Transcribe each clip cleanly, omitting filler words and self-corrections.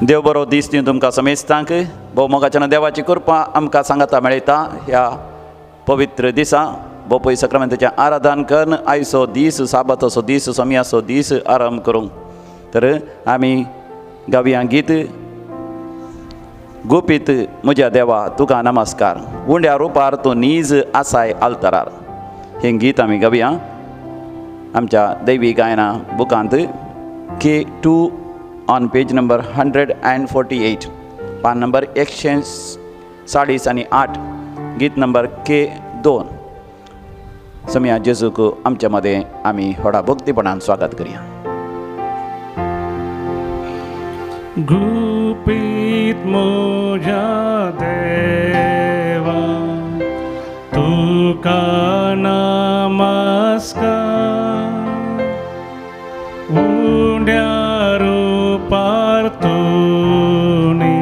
देव बरो दीस दिवन तुमकां समेस्तांक भोव मोगाच्यान देवाची कृपा आमकां सांगाता मेळटा ह्या पवित्र दिसा भोव पय सक्रामेंताचें आराधन करून आयचो दीस साबातोचो दीस सोमियाचो दीस आरंभ करूंक तर आमी गावया गीत गोपीत म्हज्या देवा तुका नमस्कार उंड्या रुपार तूं नीज आसाय आल्तरार हें गीत आमी गावया आमच्या दैवी गायना बुकांत K2 ऑन पेज नंबर 148 पान नंबर 148 गीत नंबर K2 समया जेजूक आमच्या मध्ये आमी व्हडा भक्तीपणान स्वागत करूया. गुपीत म्हज्या देवा तुका नमस्कार उंड्या रुपार तुनी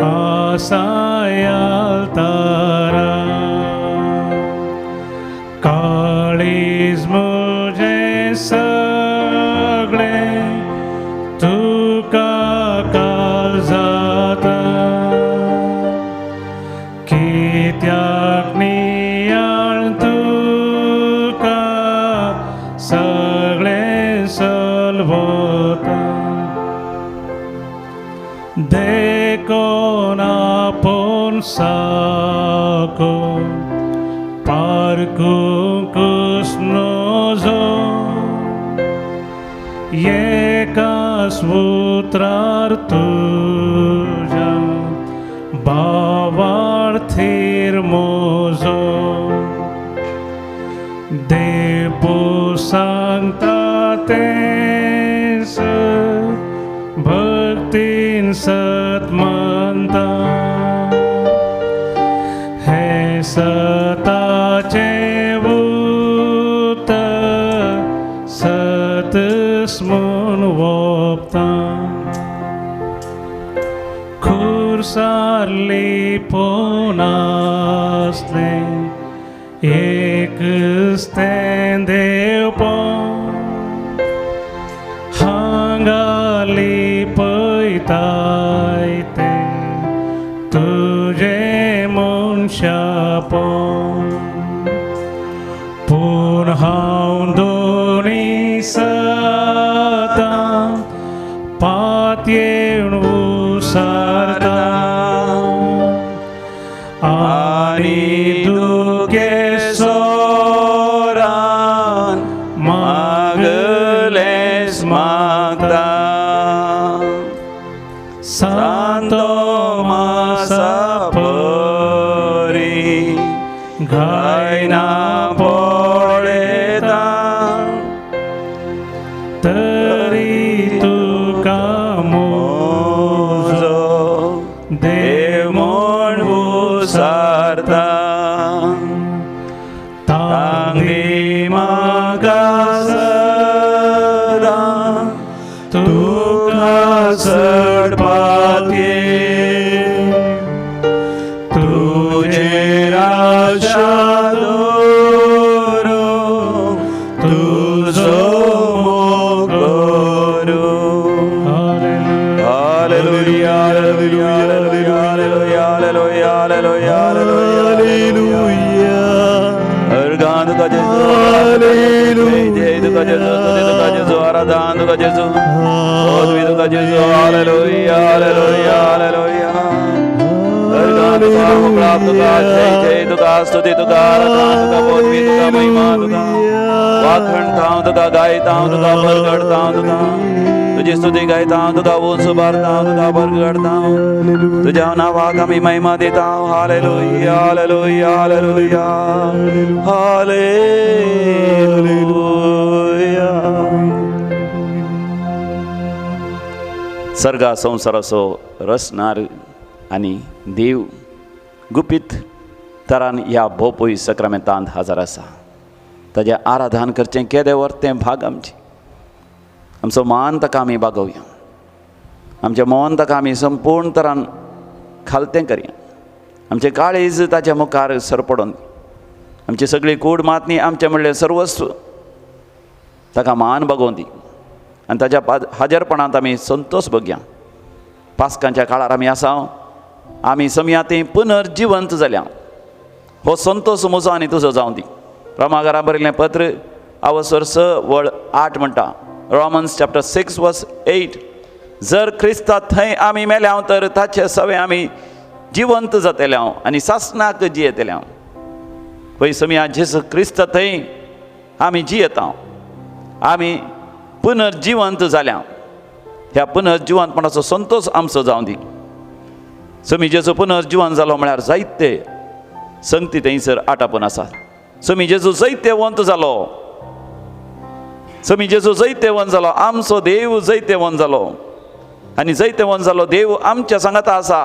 आसाय आल्तारा काळीज म्हजें सगळें तुका काळजाता कित्याक नियाळ तुका सगळें चलवता देखून आपूण साकून पारकूंकूच नजो एकाच उतरार तुज्या भावार्थीर म्हजो देव सांगता तेंच भक्तीन सत मानता हे सताचें उतर सत स्मरण वोपता खुर्सारली पोनासलें एकच तें देवपण हांगाली पळयताय तें तुजें मनशापण पूण हांव दोनी सदां पातयेवन उसारता आनी दुगे सोरान मागलेंच मागता सांतो मासा परी गायना पळयता तरी तुका म्हजो देव म्हूण उसारता तांगी म्हाका सदां तुका चड पातयें तुजेर आशा दवरूं तुजो मोग करूं. Hallelujah hallelujah hallelujah hallelujah hallelujah hallelujah hallelujah अर्गान तुका जेजू हालेलुया तुका जेजू तुका जेजू आराधन तुका जेजू स्तुती तुका जेजू हालेलुया हालेलुया हालेलुया अर्गान तुका प्राप्त तुका जय तुका स्तुती तुका आराधन तुका स्तुती तुका महिमा तुका वाखणता तुका गायता तुका परगडता तुका तुझी स्तुती गायता तुका उंच उबारता तुका परगडता तुज्या नावाक आमी महिमा दिता. Hallelujah hallelujah hallelujah hallelujah. सर्गा संवसाराचो रचणार आनी देव गुपीत तरान ह्या भोवपळी सक्रामेंतांत हजर आसा. ताजें आराधन करचें केदें वर्तें भाग आमचें आमचो मान ताका आमी बागोवया आमचें मन ताका आमी संपूर्ण तरान खालतें करया आमचें काळीज ताच्या मुखार सरपडोन आमची सगळी कूड मातनी आमचें म्हणलें सर्वस्व ताका मान बागोवन दी आनी ताच्या हाजरपणांत आमी संतोश बगया पास्कांच्या काळार आमी आसा आमी समयाती पुनर्जिवंत जाल्या हो संतोष म्हजो आनी तुजो जावं दी रोमाकारां बरयल्लें पत्र अवसर 6:8 म्हणटा रोमन्स चॅप्टर 6:8 जर क्रिस्तांत थंय आमी मेल्या तर ताचे सवे आमी जिवंत जातले आनी सासनाक जियेतले पळय समया जेसू क्रिस्त थंय आमी जियेता आमी पुनर्जिवंत जाल्या ह्या पुनर्जिवंतपणाचो संतोष आमचो जावं दी समी जेजू पुनर्जिवंत जालो म्हळ्यार जायते संगती थंयसर आटापून आसा समी जेजू जैतेवंत जालो समी जेजू जैतेवंत जालो आमचो देव जैतेवंत जालो आनी जैतेवंत जालो देव आमच्या सांगाता आसा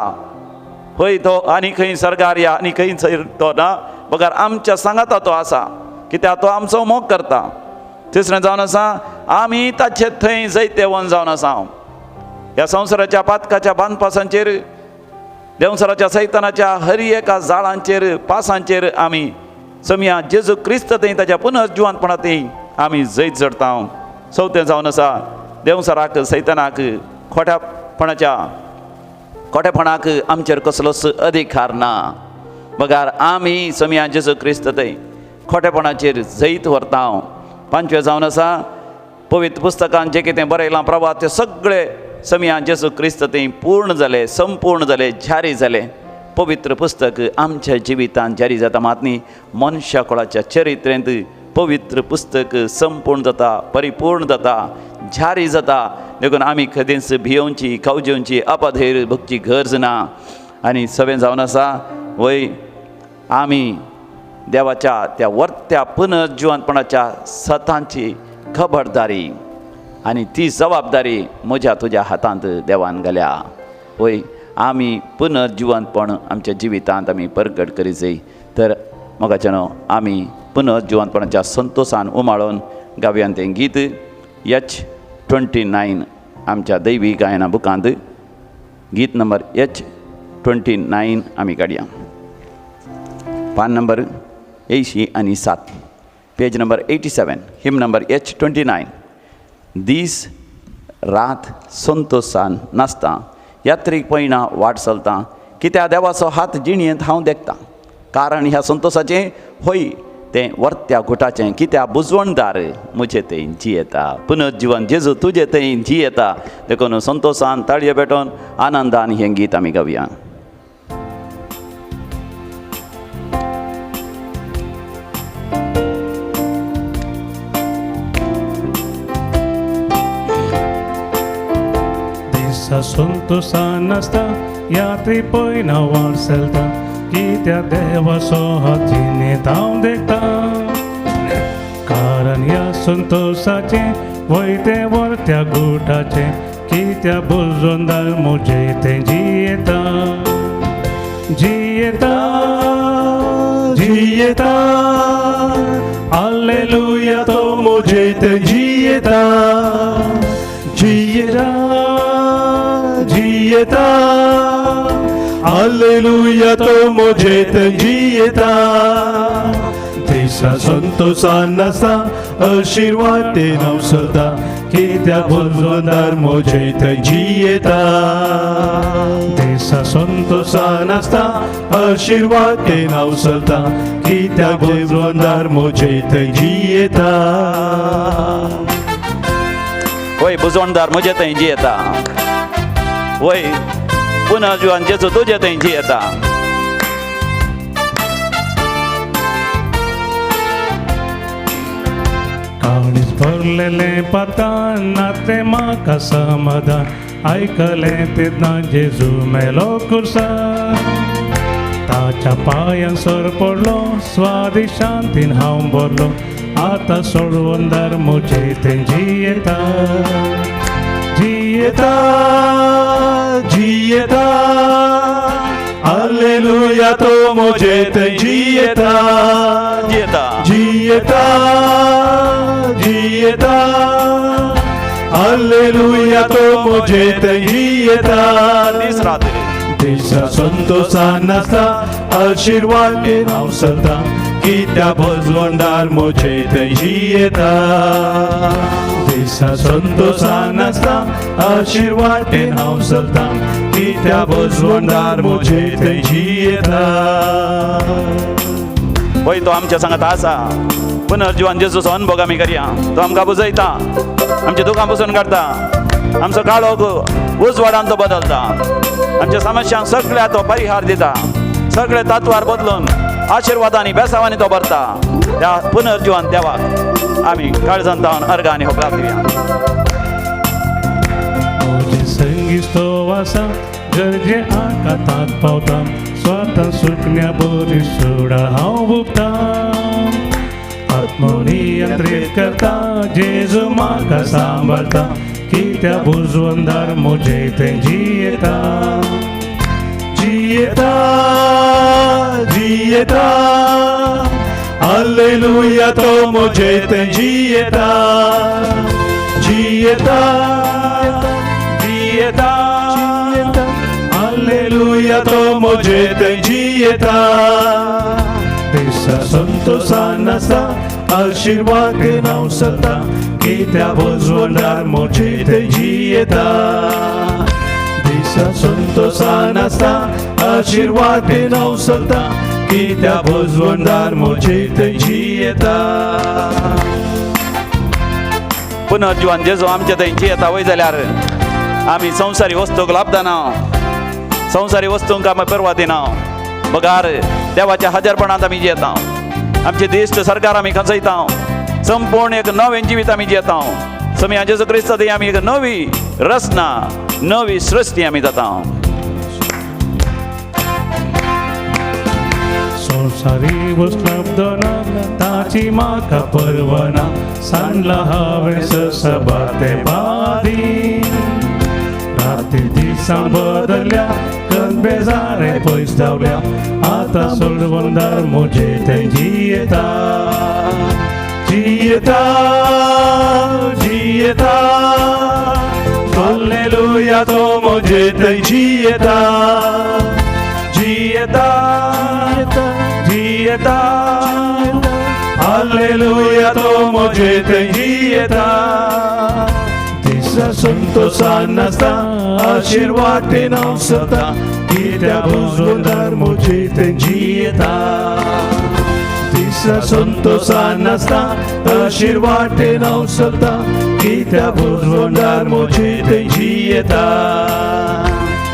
पळय तो आनी खंय सरकार या आनी खंय तो ना बगर आमच्या सांगाता तो आसा कित्याक तो आमचो मोग करता तिसरें जावन आसा आमी ताचे थंय जैतेवंत जावन आसा ह्या संवसाराच्या पातकाच्या बांदपासांचेर देंवसराच्या सैतानाच्या हर एका जाळांचेर पासांचेर आमी समया जेजू क्रिस्त थंय ताच्या पुनर्जिवंतपणांतय आमी जैत जडटा चवथें जावन आसा देंवसराक सैतानाक खोटेपणाक आमचेर कसलोच अधिकार ना बगार आमी समया जेजू क्रिस्त थंय खोटेपणाचेर जैत व्हरता पांचवें जावन आसा पवित्र पुस्तकांत जें कितें बरयलां प्रभा तें सगळें समया जेजू क्रिस्त थंय पूर्ण जालें संपूर्ण जालें जारी जालें पवित्र पुस्तक आमच्या जिवितांत जारी जाता मात न्ही मनशा कुळाच्या चरित्रेंत पवित्र पुस्तक संपूर्ण जाता परिपूर्ण जाता जारी जाता देखून आमी कधीच भियोवची कावजेवची अपधैर्य भोगची गरज ना आनी सवें जावन आसा वय आमी देवाच्या त्या वर्त्या पुनर्जिवंतपणाच्या सतांची खबरदारी आनी ती जबाबदारी म्हज्या तुज्या हातांत देवान घाल्या वय आमी पुनर्जिवंतपण आमच्या जिवितांत आमी परगट करीत जाय तर मोगाच्यानो आमी पुनर्जिवंतपणाच्या संतोषान उमाळून गावयान तें गीत H29 आमच्या दैवी गायना बुकांत गीत नंबर H29 आमी काडया पान नंबर 87 पेज नंबर 87 हिम नंबर H29 दीस रात संतोषान नासता यात्रेक पयना वाट चलता कित्याक देवाचो हात जिणयेंत हांव देखता कारण ह्या संतोषाचें होय तें वर्त्या गुटाचें कित्याक बुजवणदार म्हजे थंय जियेता पुनर्जीवन जेजू तुजे थंय जियेता देखून संतोषान ताळयो पेटोवन आनंदान हें गीत आमी गावया संतोषान नासता यात्री पयना वाट चलता कित्याक देवाचो हात जिणेंत हांव देखता कारण ह्या संतोषाचे वयते वर्त्या गुटाचे कित्याक बुजवणदार म्हजे थंय जियेता जियेता जियेता हालेलुया तो म्हजे थंय जियेता जियेता जियेता हालेलुया तो म्हजे थंय जियेता दिसा संतोषान नासता आशिर्वाद ते नवसता कित्याक बुजवणदार म्हजे थंय जियेता दिसा संतोषान नासता आशिर्वाद ते नवसता कित्याक बुजवणदार म्हजे थंय जियेता वय बुजवणदार म्हजे थंय जियेता वय पुनर्जीवन जेजू तुजे थंय जियेता काळीज भरलेले पाताळ नाते म्हाका समाधान आयकलें तेन्ना जेजू मेलो खुर्सार ताच्या पांयां सर पडलो स्वादी शांतीन हांव भरलो आतां सोडवणदार म्हजे थंय जियेता जियेता जियेता हालेलुया तो म्हजे थंय जियेता जियेता जियेता जियेता हालेलुया तो म्हजे थंय जियेता दीस रात दिसा संतोषान नासता आशिर्वाद ते नवसता कित्याक बुजवणदार म्हजे थंय जियेता दिसा संतोषान आसता आशिर्वादेन हांव चलता कित्या बोजवणदार म्हजे थंयची येता पळय तो आमच्या सांगात आसा पुनर्जीवन जेजूचो अनुभव आमी करया तो आमकां बुजयता आमच्या दुखां पसून काडटा आमचो काळोख उजवाडान तो बदलता आमच्या समस्यांक सगळ्या तो परिहार दिता सगळे तत्वार बदलून आशिर्वादांनी बेसावांनी तो भरता त्या पुनर्जीवन देवाक आमी काळजांतावन अर्गांनी होकार दिवया म्हजे संगीत तो आसा गरजे आकांताक पावता स्वता सुटण्या बरी सोडा हांव भुगता आत्मनियंत्रीत करता जेजू म्हाका सांबाळता कित्या बुजवणदार म्हजे थंय जियेता जियेता जियेता हालेलुया तो म्हजे थंय जियेता जियेता जियेता हालेलुया तो म्हजे थंय जियेता दिसा संतोषान आसता आशिर्वादेन हांव चलता कित्या बोजवणदार म्हजे थंय जियेता दिसा संतोषान आसता आशिर्वादेन हांव चलता कित्या बोजवणदार म्हजे थंय जियेता पुनर्जीवन जेजू आमच्या थंय जियेता वय जाल्यार आमी संवसारी वस्तूक लाभदाना संवसारी वस्तूंक आमी परवा दिना बगार देवाच्या हजरपणांत आमी जियेता आमचे दिश्ट सरकार आमी खचयता संपूर्ण एक नवें जिवीत आमी जियेता समी जेजू क्रिस्त थंय आमी एक नवी रचना नवी सृश्टी आमी जाता संवसारी वस्तूना ताची म्हाका परवना सांडला हांवें सबाते बादी राती दिसा बदलल्या कन बेजारे पयस धांवल्या आतां सोडवणदार म्हजे थंय जियेता जियेता जियेता हालेलुया तो म्हजे थंय जियेता जियेता जियेता हालेलुया तो म्हजे थंय जियेता दिसा संतोषान आसता आशिर्वादेन हांव चलता कित्या बोजवणदार म्हजे थंय जियेता दिसा संतोषान आसता आशिर्वादेन हांव चलता कित्या बोजवणदार म्हजे थंय जियेता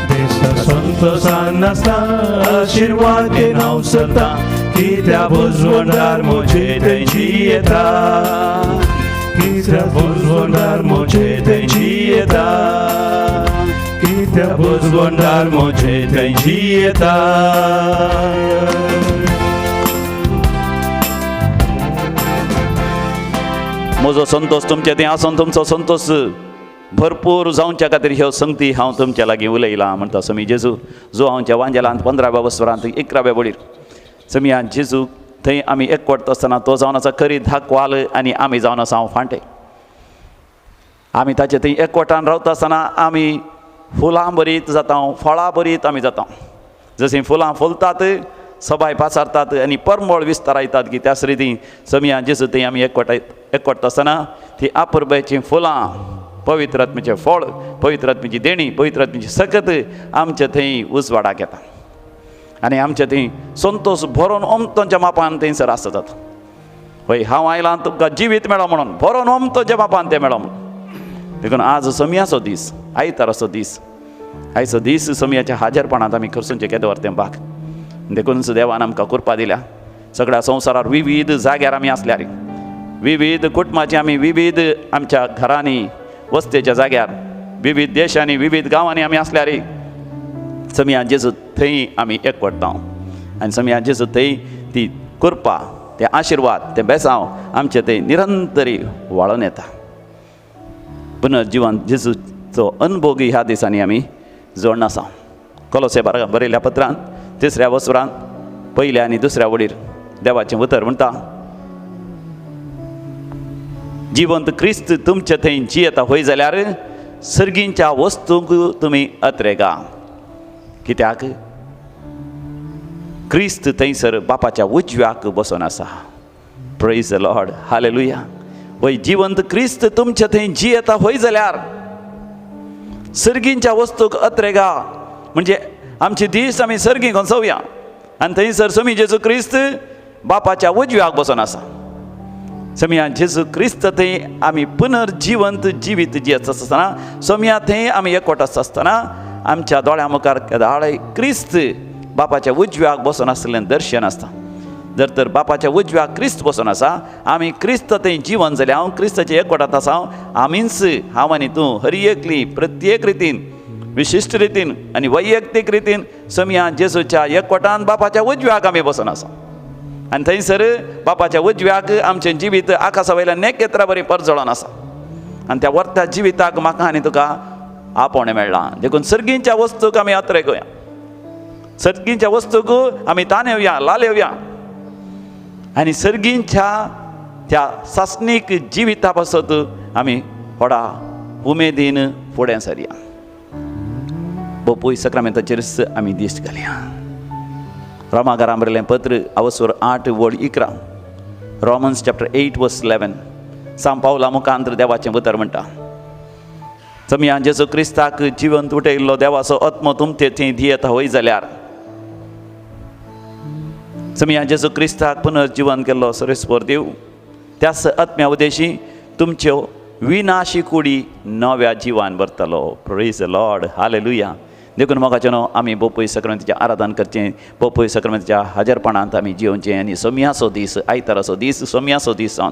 दिसा संतोषान आसता आशिर्वादेन हांव चलता कित्या बोजवणदार म्हजे थंय जियेता कित्या बोजवणदार म्हजे थंय जियेता कित्या बोजवणदार म्हजे थंय जियेता म्हजो संतोष तुमचे थंय आसून तुमचो संतोष भरपूर जावच्या खातीर ह्यो संगती हांव तुमच्या लागीं उलयलां म्हणटा समी जेजू जो हांवच्या वांजेलांत 15व्या वस्वरांत 11व्या बळीर समिया जेजू थंय आमी एकवट आसतना तो जावन आसा खरी धाकवाल आनी आमी जावन आसा हांव फांटे आमी ताचे थंय एकवटान रावता आसतना आमी फुलां बरीत जाता फळां बरीत आमी जाता जशीं फुलां फुलतात सबाय पासारतात आनी परमळ विस्तारायतात की त्याच रितीन समिया जेजू थंय आमी एकवट आसतना ती अपुरबायचीं फुलां पवित्र आत्म्याचें फळ पवित्र आत्म्याची देणी पवित्र आत्म्याची सकत आमच्या थंय उजवाडाक येता आनी आमच्या थंय संतोष भरोन ओमतोच्या मापान थंयसर आसतात हय हांव आयलां तुमकां जिवीत मेळो म्हणून भरोन ओमतोच्या मापान तें मेळो म्हणून देखून आज समियाचो दीस आयताराचो दीस आयचो दीस समियाच्या हाजरपणांत आमी खर्चुंचें केदें व्हरतें बाग देखून देवान आमकां कृपा दिल्या सगळ्या संवसारार विविध जाग्यार आमी आसल्यार विविध कुटुंबाची आमी विविध आमच्या घरांनी वस्तेच्या जाग्यार विविध देशांनी विविध गांवांनी आमी आसल्यार समिया जेजू थंय आमी एकवटता आनी समिया जेजू थंय ती कृपा ते आशिर्वाद ते बेसांव आमचे थंय निरंतरी वाळून येता पुनर्जीवन जेजूचो अनुभोगी ह्या दिसांनी आमी जोडून आसा कोलोसे बरयल्या पत्रांत 3ऱ्या वस्वरांत 1 आनी 2 वडीर देवाचें उतर म्हणटा जिवंत क्रिस्त तुमचे थंय जियेता होय जाल्यार सर्गींच्या वस्तूंक तुमी अत्रेगा कित्याक क्रिस्त थंयसर बापाच्या उजव्याक बसून आसा प्रेज द लॉर्ड हालेलुया वय जिवंत क्रिस्त तुमच्या थंय जी येता होय जाल्यार सर्गींच्या वस्तूक अत्रेगा म्हणजे आमचे दीस आमी सर्गी घोंसोवया आनी थंयसर समी जेजू क्रिस्त बापाच्या उजव्याक बसून आसा. समया जेजू क्रिस्त थंय आमी पुनर्जिवंत जिवीत जियेत आसतना समया थंय आमी एकवट आसतना आमच्या दोळ्या मुखार केदाळे क्रिस्त बापाच्या उजव्याक बसून आसलें दर्शन आसता. जर तर बापाच्या उजव्याक क्रिस्त बसून आसा आमी क्रिस्त थंय जिवन जालें हांव क्रिस्ताच्या एकवटांत आसा आमीच हांव आनी तूं हर एकली प्रत्येक रितीन विशिश्ट रितीन आनी वैयक्तीक रितीन समया जेजूच्या एकवटान बापाच्या उजव्याक आमी बसून आसा आनी थंयसर बापाच्या उजव्याक आमचें जिवीत आकाशा वयल्यान नेकेत्रा बरी परजळोन आसा आनी त्या वर्ता जिविताक म्हाका आनी तुका आपोवणें मेळ्ळां. देखून सर्गींच्या वस्तूक आमी अत्रेगोया सर्गींच्या वस्तूक आमी ताणेवया लालेवया आनी सर्गींच्या त्या सासणीक जिविता पासत आमी व्हडा उमेदीन फुडें सरया. बोपूय सक्रामेंताचेर आमी दिश्ट घालया. रोमाकारां बरयलें पत्र अवसर 8 वड 11 रोमन्स चॅप्टर 8 वर्स 11 सांत पावला मुखांतर देवाचें उतर म्हणटा समया जेजू क्रिस्ताक जिवंत उठयल्लो देवाचो आत्मो तुमचे थंय दियेता होय जाल्यार समया जेजू क्रिस्ताक पुनर्जीवन केल्लो सर्वेस्वर देव त्याच आत्म्या उदेशी तुमच्यो विनाशी कुडी नव्या जिवान भरतलो. Praise the lord hallelujah. देखून मोगाचेनो आमी बोपय सक्रांतीचें आराधन करचें बोपय सक्रांतीच्या हजरपणांत आमी जिवचें आनी सोमयाचो दीस आयताराचो दीस सोमयाचो दीस जावन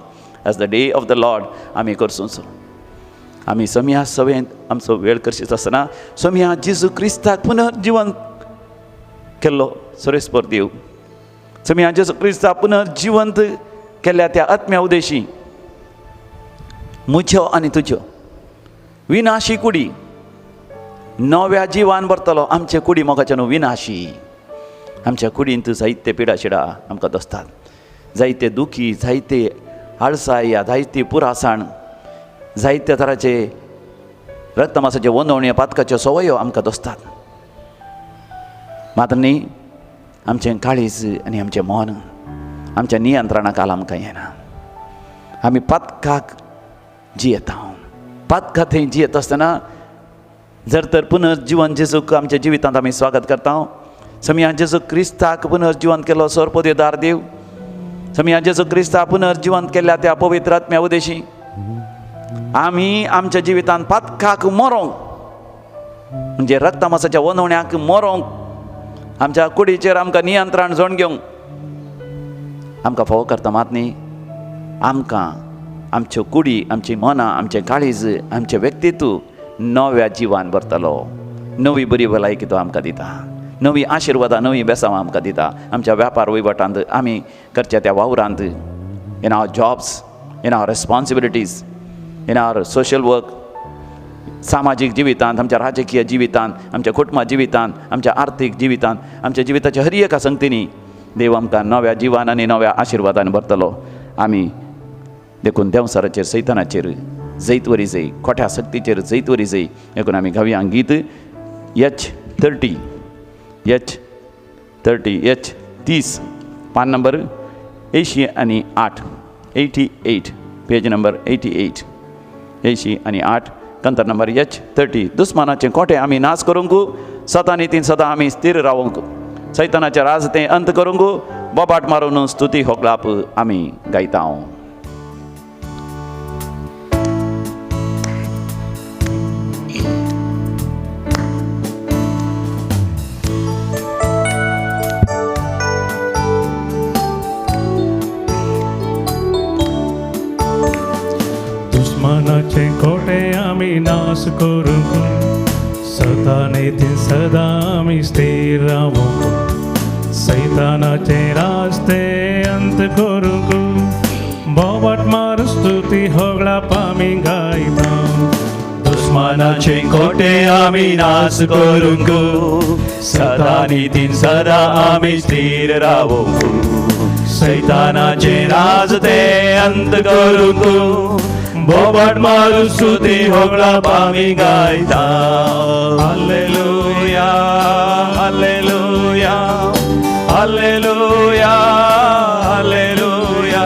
as the day of the Lord आमी करसूंच. आमी सोमया सवेंत आमचो वेळ करशीत आसतना सोमया जेजू क्रिस्ताक पुनर्जीवन केल्लो सर्वेस्वर देव समया जेजू क्रिस्ताक पुनर्जिवंत केल्ल्या त्या आत्म्या उदेशी म्हज्यो आनी तुज्यो विनाशी कुडी नव्या जिवान भरतलो. आमचे कुडी मोगाचे न्हू विनाशी. आमच्या कुडींत जायते पिडा शिडा आमकां दोसतात जायते दुखी जायते आळसाय जायती पुरासाण जायत्या तराचे रक्तमासाचे वंदवण्यो पातकाच्यो सवयो आमकां दोसतात. मात्र न्ही आमचें काळीज आनी आमचें मन आमच्या नियंत्रणा काल आमकां येना. आमी पातकाक जियेता पातका थंय जियेत आसतना जर तर पुनर्जीवन जेजूक आमच्या जिवितांत आमी स्वागत करता समया जेजू क्रिस्ताक पुनर्जीवन केलो सोरपोदेदार देव समया जेजू क्रिस्ताक पुनर्जीवन केल्ल्या त्या पवित्र आत्म्या उदेशी आमी आमच्या जिवितांत पातकाक मरोंक म्हणजे रक्तमासाच्या वंदवण्याक मरोंक आमच्या कुडीचेर आमकां नियंत्रण जोड घेवंक आमकां फोव करता. मात न्ही आमकां आमच्यो कुडी आमची मनां आमचें काळीज आमचें व्यक्तित्व नव्या जिवान भरतलो. नवी बरी भलायकी तो आमकां दिता नवी आशिर्वादां नवी बेसांवां आमकां दिता. आमच्या व्यापार वैभटांत आमी करच्या त्या वावरांत in our jobs in our responsibilities in our social work सामाजीक जिवितांत आमच्या राजकीय जिवितांत आमच्या कुटुंबा जिवितांत आमच्या आर्थीक जिवितांत आमच्या जिविताच्या हर एका संगतींनी देव आमकां नव्या जिवान आनी नव्या आशिर्वादान भरतलो. आमी देखून देंवसाराचेर सैतानाचेर जैत वरी जय खोट्या सक्तीचेर जैत वरी जय देखून आमी गावया गीत H30 H30 पान नंबर 88 88 पेज नंबर 88 88 कंतर नंबर H30 दुस्मानाचें कोटे आमी नाश करूंक सतानी तीन सदां आमी स्थिर रावूंक सैतानाचें राज तें अंत करूंक बोबाट मारून स्तुती होकलाप आमी गायता. दुश्मनाचे कोटे आमी नाश करूंक सतानेतीन सदा आमी स्थिर रावूंक सैतानाचे रास्ते अंत करूंक बोबाट मार स्तुती होगळाप आमी गायता. दुश्मनाचे कोटे आमी नाश करूंक सदानीतीन सदा आमी स्थिर रावूंक सैतानाचे राज ते अंत करूंक बोबाट मारू स्तुती होगळाप आमी गायता. हालेलुया हालेलुया हालेलुया हालेलुया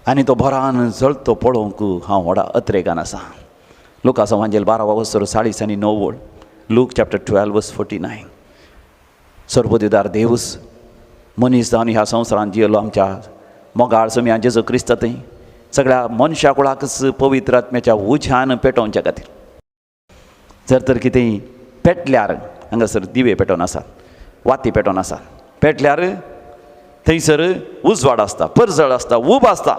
आनी तो भरान जळतो पळोवंक हांव व्हडा अत्रेकान आसा. लुकास एवांजेल 12:40 आनी 9. Look chapter 12:49. सर्वोदिदार देवूस मनीस जावन ह्या संवसारांत जियेलो आमच्या मोगाळ समी जेजू क्रिस्त थंय सगळ्या मनशा कुळाकच पवित्र आत्म्याच्या उज्यान पेटोवच्या खातीर. जर तर कितेंय पेटल्यार हांगासर दिवे पेटोवन आसात, वाती पेटोवन आसात, पेटल्यार थंयसर उजवाड आसता, परजळ आसता, ऊब आसता,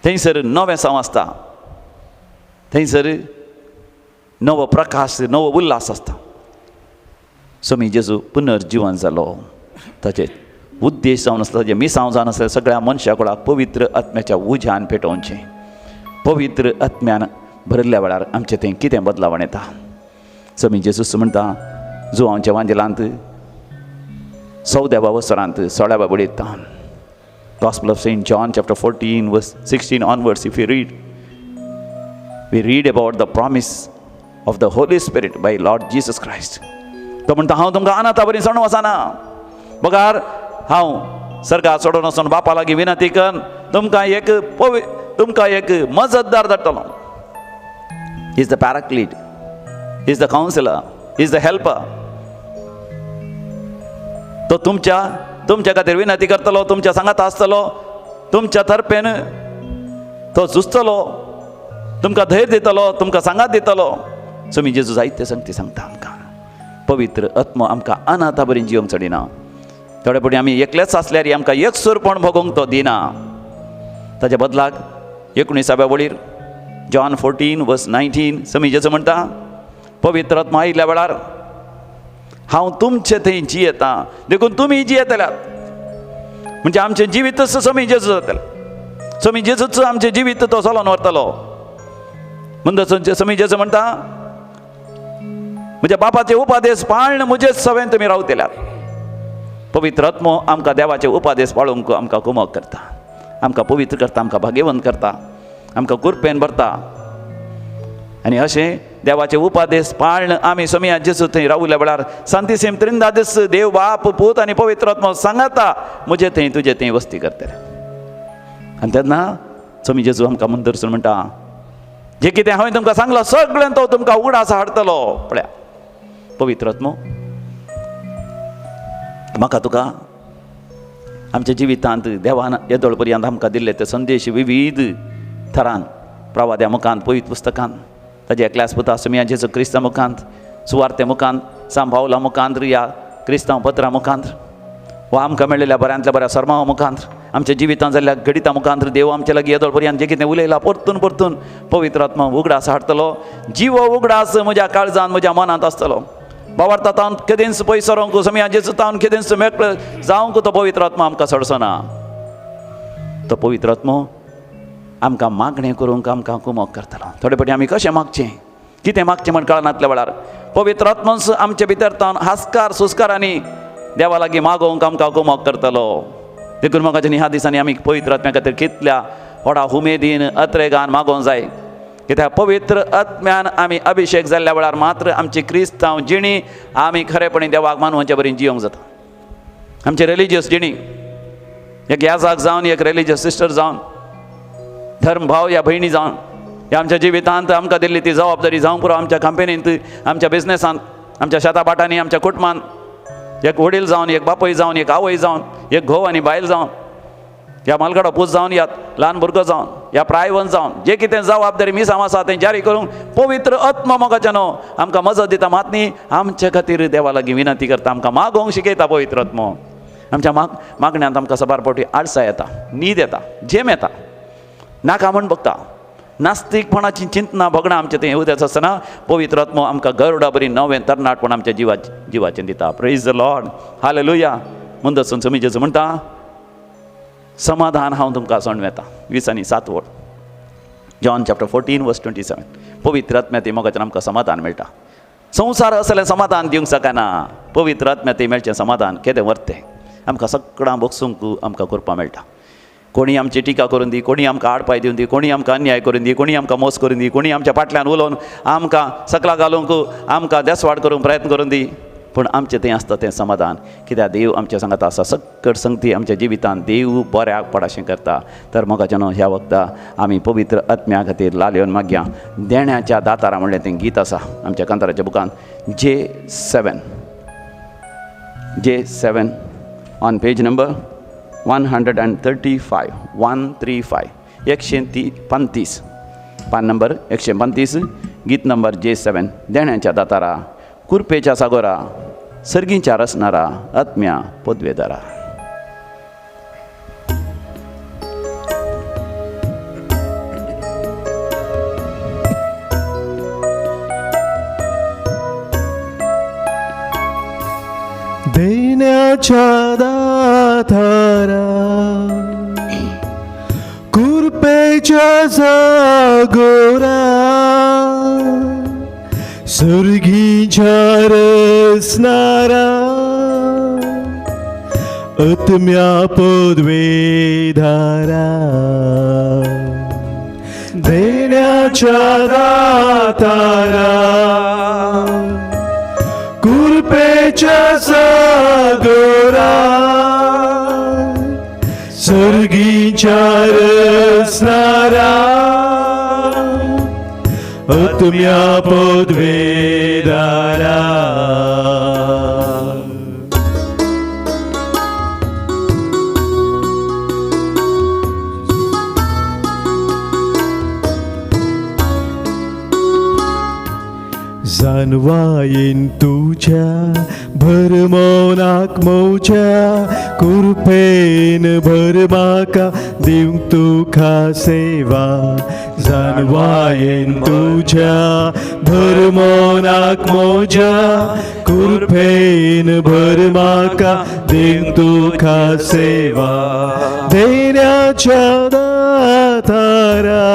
थंयसर नवेसांव आसता, थंयसर नवो प्रकाश, नवो उल्हास आसता. समी जेजू पुनर्जीवन जालो ताचे उद्देश जावन आसलो, ताजे मिसांव जावन आसलें सगळ्या मनशा कुळाक पवित्र आत्म्याच्या उज्यान पेटोवचें. पवित्र आत्म्यान भरिल्ल्या वेळार आमचें थंय कितें बदलावण येता. समी जेजूस म्हणटा जुवांच्या वांजेलांत 14व्या वसरांत 16व्या बडयेंत Gospel of St. John chapter 14 verse 16 onwards, if we read about the promise of the Holy Spirit by Lord Jesus Christ. तो म्हणटा हांव तुमकां अनाथा बरी सोडून वचना. बगार हांव सर्गांत सोडून वचून बापा लागीं विनंती कर, तुमकां एक मजतदार धाडटलो. He is the paraclete, he is the counselor, he is the helper. तो तुमच्या खातीर विनंती करतलो, तुमच्या सांगात आसतलो, तुमच्या तर्फेन तो झुजतलो, तुमकां धैर्य दितलो, तुमकां सांगात दितलो. समी जेजू जायते संगती सांगता आमकां पवित्र आत्मो आमकां अनाथा बरी जिवंक चडिना. थोडे पटी आमी एकलेच आसल्यार आमकां एकसूरपण भोगूंक तो दिना. ताच्या बदलाक 19व्या वळीर John 14:19 समी जेजू म्हणटा पवित्र आत्मा आयिल्ल्या वेळार हांव तुमचे थंय जियेता, देखून तुमी जियेतल्यात. म्हणजे आमचें जिवीतच समी जेजू जातलें. समी जेजूच आमचें जिवीत तो चलोवन व्हरतलो. म्हणटच समी जेजू म्हणटा म्हज्या बापाचे उपादेश पाळण म्हजेच सवेन तुमी रावतल्यात. पवित्र आत्मो आमकां देवाचे उपादेश पाळूंक आमकां कुमक करता, आमकां पवित्र करता, आमकां भाग्यवंत करता, आमकां कुरपेन भरता. आनी अशें देवाचे उपादेश पाळण आमी समिया जेजू थंय रावल्या वेळार सांतिसेम त्रिंदादीस देव बाप पूत आनी पवित्र आत्मो सांगाता म्हजे थंय तुजे थंय वस्ती करतले. आनी तेन्ना समी जेजू आमकां मंदरसून म्हणटा जें कितें हांवें तुमकां सांगलां सगळें तो तुमकां उगडास हाडटलो. पळया पवित्र आत्मो म्हाका तुका आमच्या जिवितांत देवान येदोळ पर्यंत आमकां दिल्ले ते संदेश विविध थरान प्रवाद्या मुखांत, पवित्र पुस्तकांत, ताजे एकल्याच पुता समिया जेजू क्रिस्ता मुखांत, सुवार्ते मुखांत, सांभावला मुखांत, या क्रिस्तांव पत्रा मुखांत, वा आमकां मेळिल्ल्या बऱ्यांतल्या बऱ्या सर्मां मुखांत, आमच्या जिवितांत जाल्ल्या गणिता मुखांत देव आमचे लागीं येदोळ पर्यंत जें कितें उलयलां परतून परतून पवित्र आत्मा उगडास हाडटलो. जीव उगडास म्हज्या काळजांत, म्हज्या मनांत आसतलो. बावार्थांत हांव केदेंच पयस सरोंक समिया जेजू तावन केदेंच मेकळो जावंक तो पवित्र आत्मा आमकां सोडचो ना. तो पवित्र आत्मो आमकां मागणें करूंक आमकां कुमक करतलो. थोडे फावटी आमी कशें मागचें, कितें मागचें म्हण कळनातल्या वेळार पवित्र आत्मोच आमचे भितर तावन हास्कार सुस्कारांनी देवा लागीं मागोवंक आमकां कुमक करतलो. देखून म्हाका ह्या दिसांनी आमी पवित्र आत्म्या खातीर कितल्या व्हडा उमेदीन अत्रेगान मागोवंक जाय. कित्याक पवित्र आत्म्यान आमी अभिशेक जाल्ल्या वेळार मात्र आमची क्रिस्तांव जिणी आमी खरेपणी देवाक मानवाच्या बरी जियोंक जाता. आमची रिलिजियस जिणी एक याजाक जावन, एक रिलिजियस सिस्टर जावन, धर्म भाव या भयणी जावन, ह्या आमच्या जिवितांत आमकां दिल्ली ती जबाबदारी जावंक पुरो आमच्या कंपनींत, आमच्या बिझनेसांत, आमच्या शेतापाटांनी, आमच्या कुटुंबांत एक वडील जावन, एक बापय जावन, एक आवय जावन, एक घोव आनी बायल जावन, ह्या मालगडो पूत जावन, या ल्हान भुरगो जावन, ह्या प्रायवंत जावन, जे कितें जबाबदारी मिसांव आसा तें जारी करूंक पवित्र आत्मा मोगाच्यान आमकां मजत दिता. मात न्ही आमचे खातीर देवा लागीं विनंती करता, आमकां मागोवंक शिकयता पवित्र आत्मो. आमच्या मागण्यांत आमकां सबार फावटी आळसाय येता, न्हीद येता, झेम येता, नाका म्हण बगता, नास्तीकपणाची चिंतना भोगणां आमचें थंय येवंक आसतना पवित्र आत्मो आमकां गरडा बरी नवें तरणाटपण आमच्या जिवाचें दिता. Praise the lord, hallelujah. म्हणटसून समी जेजू म्हणटा समाधान हांव तुमकां सोडून येता. 20:7 John chapter 14:27 पवित्र आत्म्या ती मोगाच्यान आमकां समाधान मेळटा. संवसार असलें समाधान दिवंक शकना, पवित्र आत्म्या ती मेळचें समाधान केदें व्हरतें आमकां सगळां बगसूंक आमकां करपा मेळटा. कोणी आमची टिका करून दी, कोणी आमकां आडपाय दिवन दी, कोणी आमकां अन्याय करून दी, कोणी आमकां मोस करून दी, कोणी आमच्या फाटल्यान उलोवन आमकां सकला घालूंक आमकां देसवाड करूंक प्रयत्न करून दी, पूण आमचें तें आसता तें समाधान, कित्याक देव आमच्या सांगात आसा. सकट संगती आमच्या जिवितांत देव बऱ्याक पडाशें करता. तर मोगाच्यानो ह्या वखदां आमी पवित्र आत्म्या खातीर लालयोन मागया. देण्याच्या दातारा म्हणलें तें गीत आसा आमच्या कांताराच्या बुकांत, J7 ऑन पेज नंबर 135 135 पान नंबर 135, गीत नंबर J7. देण्याच्या दातारा, कुरपेच्या सागोरा, सर्गीच्या रसणारा, आत्म्या पदवेदारा. देण्याच्या दातारा, कुरपेच्या सागोरा, सर्गीच्या रसणारा, आत्म्या पदवेदारा. देण्याच्या दातारा, कुरपेच्या सागोरा, सर्गीच्या रसणारा, आत्म्या पदवेदारा. जानवायेन तुझ्या भरमोनाक मोच्या, कुरपेन भर म्हाका दिवंक तुका सेवा. जानवायेन तुझ्या भरमोनाक मोच्या, कुरपेन भर म्हाका दिवंक तुका सेवा. देण्याच्या दातारा,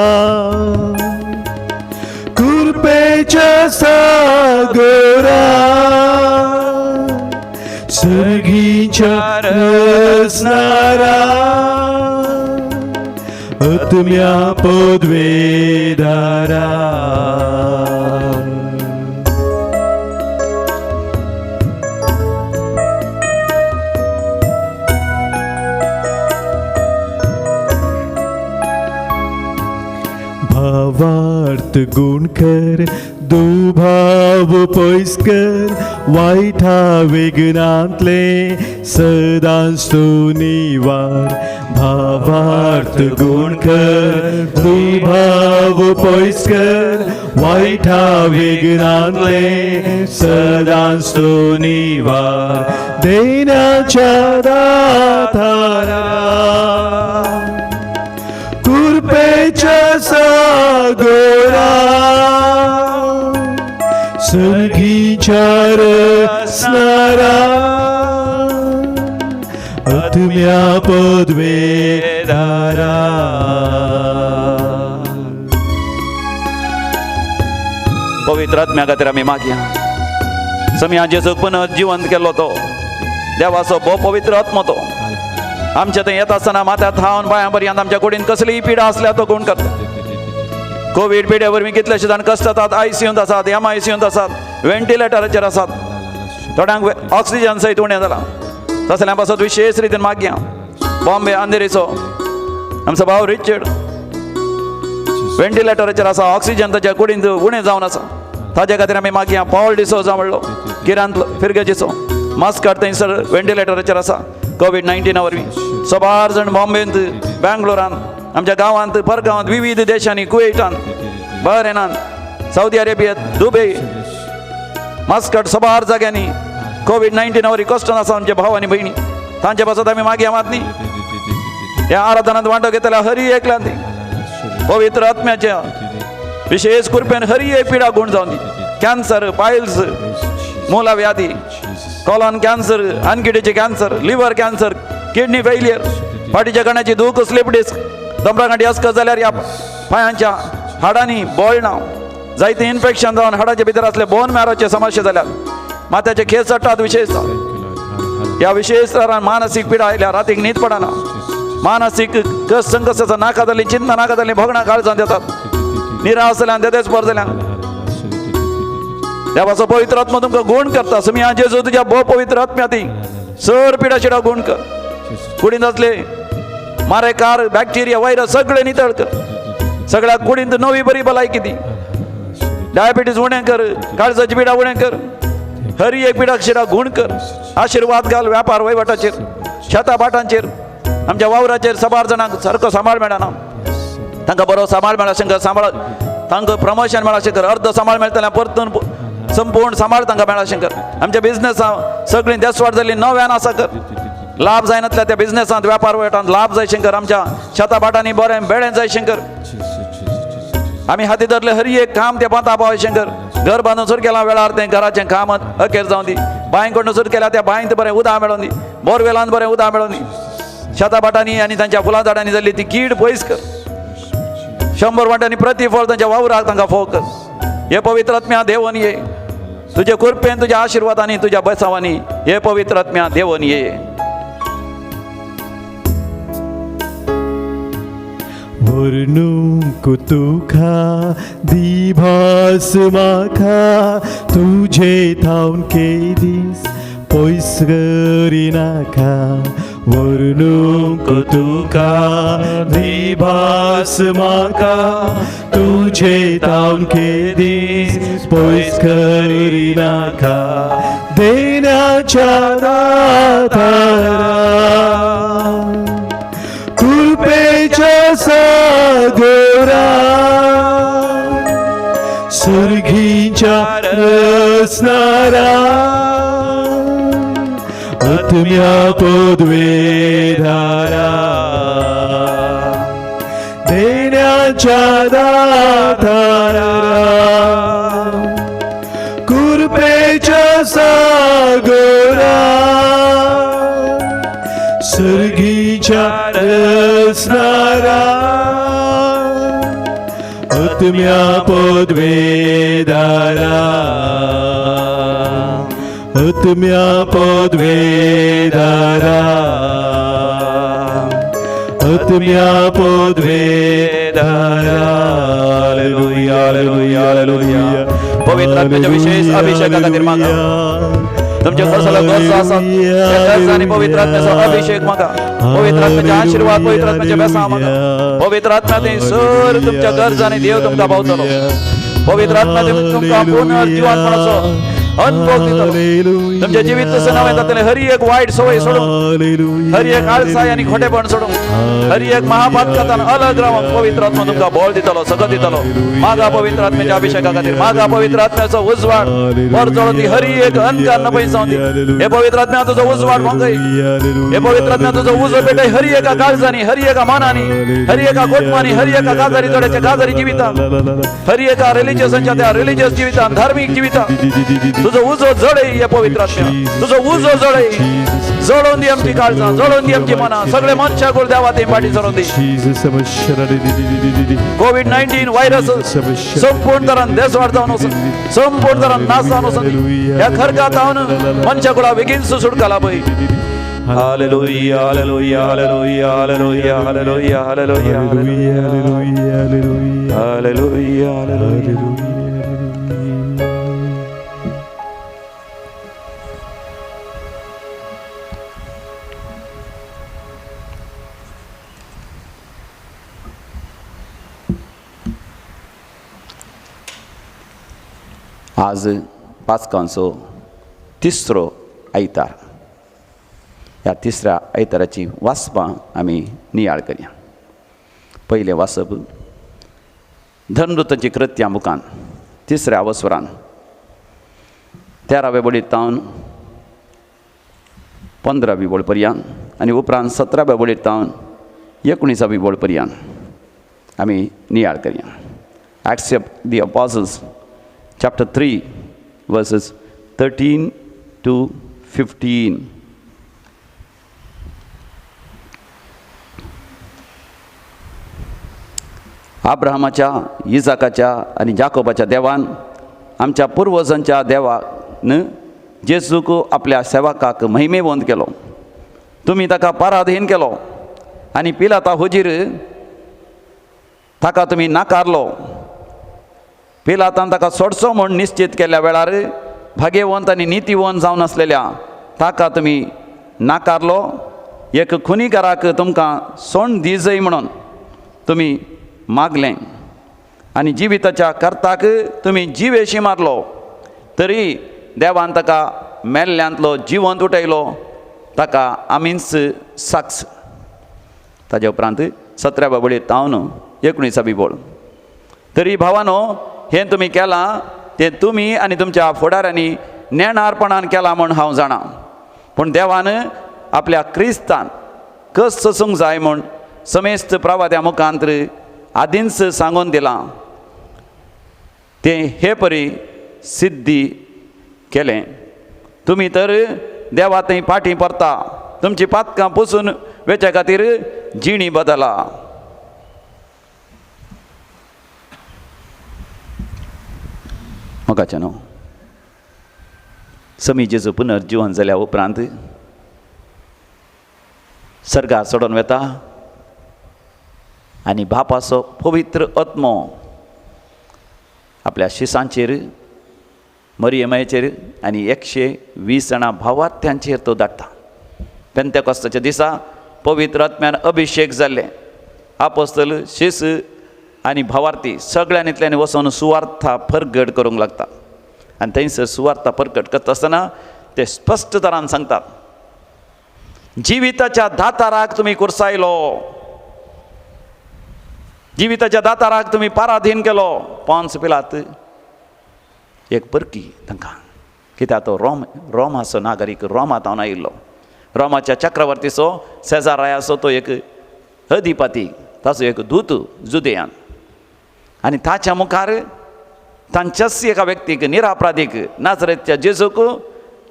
कुरपेच्या सागोरा, सर्गीच्या रसणारा, आत्म्या पदवेदारा. भावार्थ गुण कर, दुभाव पयस कर, वायटा विघ्नांतले सदांच तूं निवार. भावार्थ गुण कर, दुभाव पयस कर, वायटा विघ्नांतले सदांच तूं निवार. देण्याच्या दातारा, कुरपेच्या सागोरा, सर्गीच्या रसणारा, आत्म्या पदवेदारा. पवित्र आत्म्या खातीर आमी मागया. समी जेजूक पुनः जिवंत केल्लो तो देवाचो भोव पवित्र आत्मो तो आमच्या थंय येता आसतना माथ्यार थावन पांयां पर्यंत आमच्या कुडीन कसलीय पिडा आसल्या तो गुण करता. कोविड पिड्या वरवीं कितलेशे जाण कश्ट जातात, ICUंत आसात, MICUंत आसात, व्हेंटिलेटराचेर आसात, थोड्यांक ऑक्सिजन सयत उणें जालां. तसल्या पासत विशेष रितीन मागया. बॉम्बे अंधेरीचो आमचो भाव रिचर्ड व्हेंटिलेटराचेर आसा, ऑक्सिजन ताच्या कुडीन उणें जावन आसा. ताजे खातीर आमी मागया. पॉल डिसोजा म्हणलो किरांत फिरगेजीचो, मस्कट थंयसर व्हेंटिलेटराचेर आसा कोविड-19 वरवीं. सोबार जाण बॉम्बेंत, बँगलोरांत, आमच्या गांवांत, परगांवांत, विविध देशांनी, कुवेटांत, बहरेनांत, साऊदी अरेबियांत, दुबय, मस्कट, सोबार जाग्यांनी कोविड-19 वरवीं कश्ट आसा आमचे भाव आनी भयणी. तांचे पासत आमी मागया मात न्ही. ह्या आराधनांत वांटो घेतल्या हरी एकल्यान ती पवित्र आत्म्याच्या विशेष कृपेन हरी एक पिडा गुण जावन दी. कॅन्सर, पायल्स, मोला व्याधी, कॉलन कॅन्सर, आनकिडीचे cancer, liver cancer, kidney failure, फाटीच्या कण्याची दूख, स्लीप डिस्क, दमरागांठी अस्कस जाल्यार ह्या पांयांच्या हाडांनी बोळणां, जायते इन्फेक्शन जावन हाडाच्या भितर असले बोन मॅरोचे समस्या जाल्यात, माथ्याचे केस चडटात विशेष. ह्या विशेष तरान मानसीक पिडा आयल्या, रातीक न्हीद पडना, मानसीक कस संकसाचा नाका जाल्ली, चिंता नाका जाल्ली, भोगणां काळजांत येतात, निराश जाल्यांक, देदेस्पर जाल्यांक, देवाचो पवित्र आत्मा तुमकां गुण करता. समी हांव जेजू तुज्या भोव पवित्र आत्म्याती सर पिडा शिडा गुण कर. कुडींत असले मारे कार बॅक्टेरिया व्हायरस सगळे नितळ कर. सगळ्या कुडींत नवी बरी भलायकी दी. डायबिटीज उणें कर, काळजाची पिडा उणें कर, हरी एक पिडाक शिडा गुण कर. आशीर्वाद घाल व्यापार वहिवाटाचेर, शेता बाटांचेर, आमच्या वावराचेर. साबार जाणांक सारको सांबाळ मेळना, तांकां बरो सांबाळ मेळा शंकर. सांबाळ तांकां प्रमोशन मेळा शंकर. अर्ध सांबाळ मेळटलें परतून संपूर्ण सांबाळ तांकां मेळा शंकर. आमच्या बिझनेसां सगळीं देसवाड जाल्ली नव्यान आसा कर. लाभ जायनातल्या त्या बिझनेसांत व्यापार वहिवाटांत लाभ जाय शंकर. आमच्या शेता बाटांनी बरें बेळें जाय शंकर. आमी हाती धरले हर एक काम ते पाता पावय शंकर. घर बांदून सुरू केला वेळार तें घराचें काम अखेर जावं दी. बांयकडून सुरू केल्या त्या बांयत बरें उदक मेळोवन दी. बोरवेलांत बरें उदक मेळोवन दी. शेता बाटांनी आनी तांच्या फुलां झाडांनी जाल्ली ती कीड पयस कर. 100 वांट्यांनी प्रति फळ तांच्या वावराक तांकां फोव कर. हे पवित्र आत्म्या देवन ये. तुजे कृपेन, तुज्या आशिर्वादांनी, तुज्या बसावांनी हे पवित्र आत्म्या देवन ये. वर्णूंक तुका दिभास म्हाका तुझे थावन के दीस पयस करिनाका. वर्णूंक तुका दिभास म्हाका तुझे थावन के दीस पयस करिनाका. देण्याच्या दातारा कृपेच्या सागरा सुरगीच्या रसनारा आत्म्या पदवेधारा. देण्याच्या दातारा कृपेच्या सागरा सुरगीच्या रसनारा आत्म्या पदवेधारा. आत्म्या पदवेधारा. आत्म्या पदवेधारा. Hallelujah hallelujah hallelujah. पवित्र आत्म्याच्या विशेष अभिषेका खातीर मागा. तुमच्या कसला गरज आसा त्या गरजांनी पवित्र आत्म्याचो अभिषेक मागा. पवित्र आत्म्याचे आशीर्वाद, पवित्र आत्म्याचे बेसां मागा. पवित्र आत्म्यान सर तुमच्या गरजांनी देव तुमकां पावतलो. पवित्र आत्म्यान तुमकां पुनर्जीवनपणाचो अनुभव दितलो. तुमच्या जिवीत तसं नवें जातलें. हर एक वायट सवय सोडून, हर एक आळसाय आनी खोटेपण सोडून, हर एक महापातकांतल्यान अलग रावूंक पवित्र आत्मा तुमकां बळ दितलो, सगळं दितलो. मागा पवित्र आत्म्याच्या अभिषेका खातीर. मागा पवित्र आत्म्याचो उजवाड वर जळोवन दी. हर एक अंधकार न पयस जावं दी. हे पवित्र आत्म्या तुजो उजवाड भोंगय. हे पवित्र आत्म्या तुजो उजो पेटय हर एका काळजांनी, हर एका मनांनी, हर एका कुटुंबांनी, हर एका काजारी तोड्याच्या काजारी जिवितांत, हर एका रिलिजियसांच्या त्या रिलिजियस जिवितांत, धार्मिक जिवितांत तुझो उजो जळय. हे पवित्र आत्म्या तुझो उजो जळय. जळोवन दी आमची काळजां, जळोवन दी आमची मनां. सगळे मनशा कुळ देवा ते पाटी सरोवन दी. कोविड-19 व्हायरस संपूर्ण तरान देशवाड जावन वचून, संपूर्ण तरान नाश जावन वचून ह्या खरकात जावन मनशा कुळा बेगीन सुटका लाभय. Hallelujah hallelujah hallelujah hallelujah hallelujah hallelujah hallelujah hallelujah hallelujah. आज पास्कांचो तिसरो आयतार. ह्या तिसऱ्या आयताराची वाचपां आमी नियाळ करया. पयलें वाचप धर्मदूतांची कृत्यां बुकान 3ऱ्या वसवरान 13व्या बळींतावन 15वी बोळ पर्यंत आनी उपरांत 17व्या बळींतावन 19वी बोळ पर्यंत आमी नियाळ करया. Acts of the Apostles chapter 3 verses 13 to 15. अब्राहमाच्या, इजाकाच्या आनी जाकोबाच्या देवान, आमच्या पुर्वजांच्या देवान जेजूक आपल्या सेवकाक महिमेवंत केलो. तुमी ताका पराधीन केलो आनी पिलाता हुजीर ताका तुमी नाकारलो. पिलातान ताका सोडचो म्हूण निश्चित केल्या वेळार भाग्यवंत आनी नितीवंत जावन आसलेल्या ताका तुमी नाकारलो. एक खुनीकाराक तुमकां सोंड दिजय म्हणून तुमी मागलें आनी जिविताच्या कर्ताक तुमी जिवेशी मारलो. तरी देवान ताका मेल्ल्यांतलो जिवंत उठयलो. ताका आमीच साक्ष. ताजे उपरांत 17व्या बळयेंत तावन 19 बोळ. तरी भावानो, हें तुमी केलां तें तुमी आनी तुमच्या फुडाऱ्यांनी नेणारपणान केलां म्हूण हांव जाणां. पूण देवान आपल्या क्रिस्तान कस सोसूंक जाय म्हूण समेस्त प्रवाद्या मुखांतर आदींच सांगून दिलां. तें हे परी सिद्धी केलें. तुमी तर देवा थंय फाटीं परता. तुमची पातकां पुसून वेचे खातीर जिणी बदला. मोगाचें न्हू. समी जेजू पुनर्जीवन जाल्या उपरांत सर्गार सोडून वेता आनी बापाचो पवित्र आत्मो आपल्या शिसांचेर, मरियमाचेर आनी 120 जाणां भावार्थ्यांचेर तो धाडटा. पेंतेकोस्ताच्या दिसा पवित्र आत्म्यान अभिशेक जाल्ले आपोस्तल, शिस आनी भावार्थी सगळ्यांनींतल्यान वचून सुवार्था परगट करूंक लागता. आनी थंयसर सुवार्था परगट करता आसतना ते स्पश्ट तरान सांगतात, जिविताच्या दाताराक तुमी कुरसायलो, जिविताच्या दाताराक तुमी पराधीन केलो. पोंस पिलात एक परकी तांकां, कित्याक तो रोमाचो नागरीक, रोमांत हांव आयिल्लो. रोमाच्या चक्रवर्तीचो सेजारायाचो तो एक अधिपती, ताचो एक दूत जुदेयान. आनी ताच्या मुखार तांच्याच एका व्यक्तीक, निरापराधीक नाजरेच्या जेजूक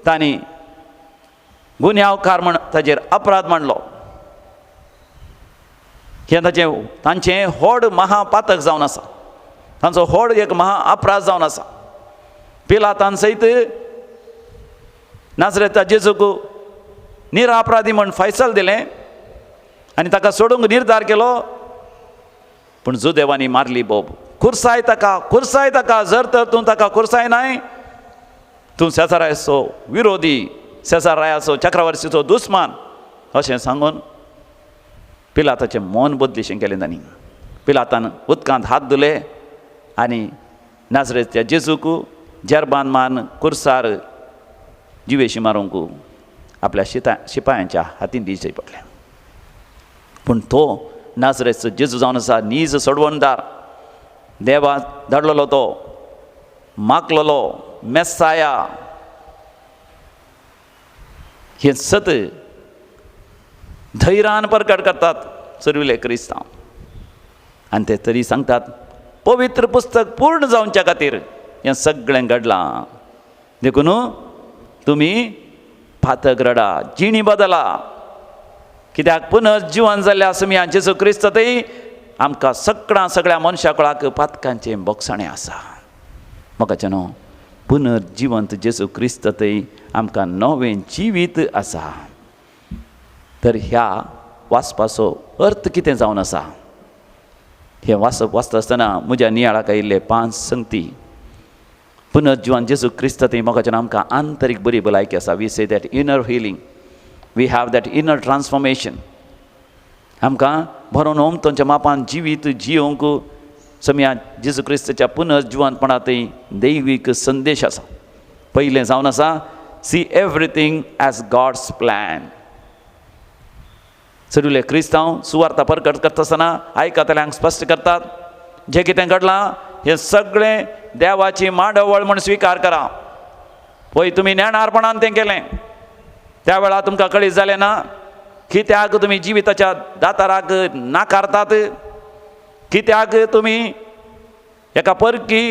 तांणी गुन्यांवकार म्हण ताचेर अपराध मांडलो. हे तांचें व्हड महापातक जावन आसा. तांचो व्हड एक महाअपराध जावन आसा. पिलातान सयत नाजरेच्या जेजूक निरापराधी म्हण फैसल दिलें आनी ताका सोडूंक निर्धार केलो. पूण जुदेवांनी मारली बोब. कुरसाय ताका, जर तर तूं ताका कुरसाय नाय, तूं सेजारायाचो विरोधी, सेजारायाचो चक्रवर्तीचो दुस्मान अशें सांगून पिलाताचें मन बदलीशें केलें तांणी. पिलातान उदकांत हात धुले आनी नाजरेच्या जेजूक जरबान मान कुरसार जिवेशी मारूंक आपल्या शिपायांच्या हातीन दिवचें पडलें. पूण तो नाजरेचो जेजू जावन आसा, नीज सोडवणदार, देवा धाडलेलो तो, मागलेलो मेस्साया, हे सत धैर्यान प्रकट करतात सर्विले क्रिस्तांव. आनी ते तरी सांगतात, पवित्र पुस्तक पूर्ण जावच्या खातीर हें सगळें घडलां. देखून तुमी फातक रडा, जिणी बदला, कित्याक पुनर्जीवन जाल्ल्या समी जेजू क्रिस्त थंय आमकां सगळ्या मनशा कुळाक पातकांचें बोगसाणें आसा. म्हाका न्हू, पुनर्जिवंत जेजू क्रिस्त थंय आमकां नवें जिवीत आसा. तर ह्या वाचपाचो अर्थ कितें जावन आसा? हें वाचता आसतना म्हज्या नियाळाक आयिल्ले 5 संगती. पुनर्जीवन जेजू क्रिस्त थंय म्हाका आमकां आंतरीक बरी भलायकी आसा. We say that inner healing, we have that inner transformation. आमकां भरोवन ओमतोच्या मापान जिवीत जियोंक समिया जेजू क्रिस्ताच्या पुनर्जीवनपणा थंय दैवीक संदेश आसा. पयलें जावन आसा, see everything as God's plan. सगळे क्रिस्तांव सुवार्ता प्रकट करता आसतना आयकतल्यांक स्पश्ट करतात, जें कितें घडलां हें सगळें देवाची मांडवळ म्हूण स्विकार करा. पळय, तुमी नेणारपणान तें केलें, त्या वेळार तुमकां कळीत जालें ना कित्याक तुमी जिविताच्या दाताराक नाकारतात, कित्याक तुमी एका परकी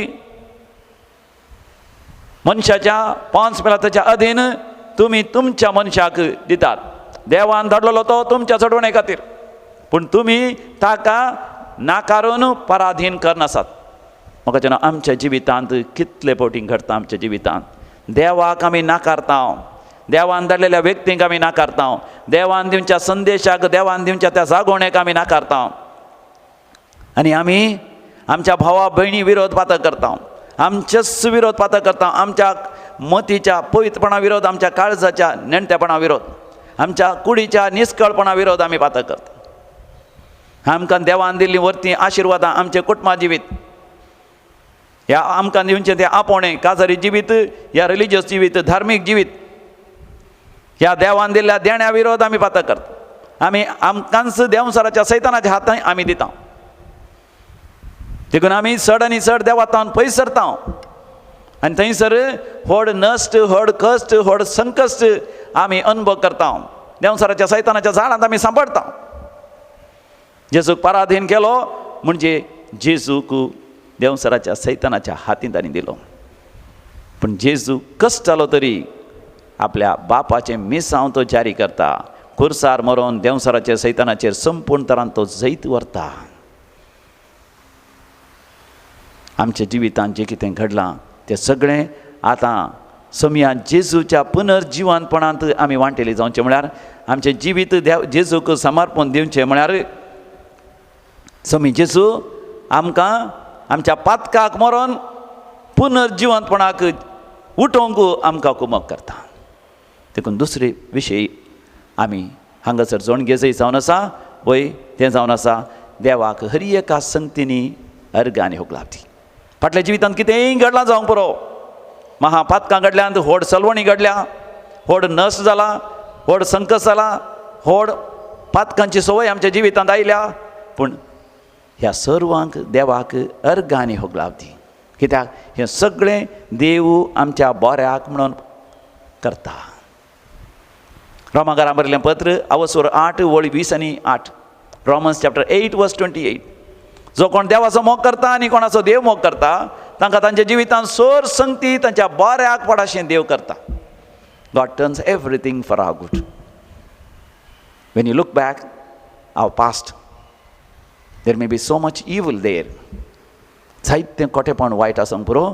मनशाच्या पोंस पिलाताच्या अधीन तुमी तुमच्या मनशाक दितात. देवान धाडलेलो तो तुमच्या चडवणे खातीर, पूण तुमी ताका नाकारून पराधीन करनासात. म्हाका आमच्या जिवितांत कितले फावटी घडटा. आमच्या जिवितांत देवाक आमी नाकारता, देवान धाडलेल्या व्यक्तींक आमी नाकारता, देवान दिवच्या संदेशाक, देवान दिवच्या त्या जागोवणेक आमी नाकारता. आनी आमी आमच्या भावा भयणी विरोध पातक करता. आमचेच विरोध पातळ करता, आमच्या मतीच्या पवित्रपणा विरोध, आमच्या काळजाच्या नेणतेपणा विरोध, आमच्या कुडीच्या निष्कळपणा विरोध आमी पातळ करता. आमकां देवान दिल्लीं वर्ती आशिर्वादां आमचे कुटुंबा जिवीत, ह्या आमकां दिवचें तें आपोवणें काजारी जिवीत, ह्या रिलिजियस जिवीत, धार्मीक जिवीत, ह्या देवान दिल्ल्या देण्या विरोध आमी पातळ करता. आमी आमकांच देंवसराच्या सैतानाच्या हातांत आमी दिता. देखून आमी चड आनी चड देवातावन पयस सरता आनी थंयसर व्हड नश्ट, व्हड कश्ट, व्हड संकश्ट आमी अनुभव करता. देंवसराच्या सैतानाच्या झाडांत आमी सांपडटा. जेजूक पराधीन केलो म्हणजे जेजूक देंवसराच्या सैतानाच्या हातींत तांणी दिलो. पूण जेजू कश्ट जालो तरी आपल्या बापाचें मिसांव तो जारी करता. खुर्सार मरोन देंवसराच्या सैतानाचेर संपूर्ण तरान तो जैत व्हरता. आमच्या जिवितांत जें कितें घडलां तें सगळें आतां समया जेजूच्या पुनर्जिवानपणांत आमी वांटेली जावचें म्हळ्यार आमचें जिवीत जेजूक समर्पण दिवचें म्हळ्यार समी जेजू आमकां आमच्या पातकाक मरोन पुनर्जिवंतपणाक उठोवंक आमकां कुमक करता. देखून दुसरे विशयी आमी हांगासर जोणगे जावन आसा वय तें जावन आसा देवाक हर एका संगतींनी अर्घ आनी होगलां दी. फाटल्या जिवितांत कितेंय घडलां जावंक पुरो, महापातकां घडल्यांत व्हड सलवणी घडल्या, व्हड नश्ट जाला, व्हड संकट जाला, व्हड पातकांची संवय आमच्या जिवितांत आयल्या, पूण ह्या सर्वांक देवाक अर्घ आनी होगलां दी. कित्याक हें सगळें देव आमच्या बऱ्याक म्हणून करता. रोमाकारां बरयलें पत्र अवसर 8 वळी 20 आनी 8. रोमन्स चॅप्टर 8 वर्स 28. जो कोण देवाचो मोग करता आनी कोणाचो देव मोग करता तांकां तांच्या जिवितांत सोर संगती तांच्या बऱ्याक पडाशें देव करता. God turns everything for our good. When you look back our past there may be so much evil there. जायतें कोटेपण वायट आसूंक पुरो,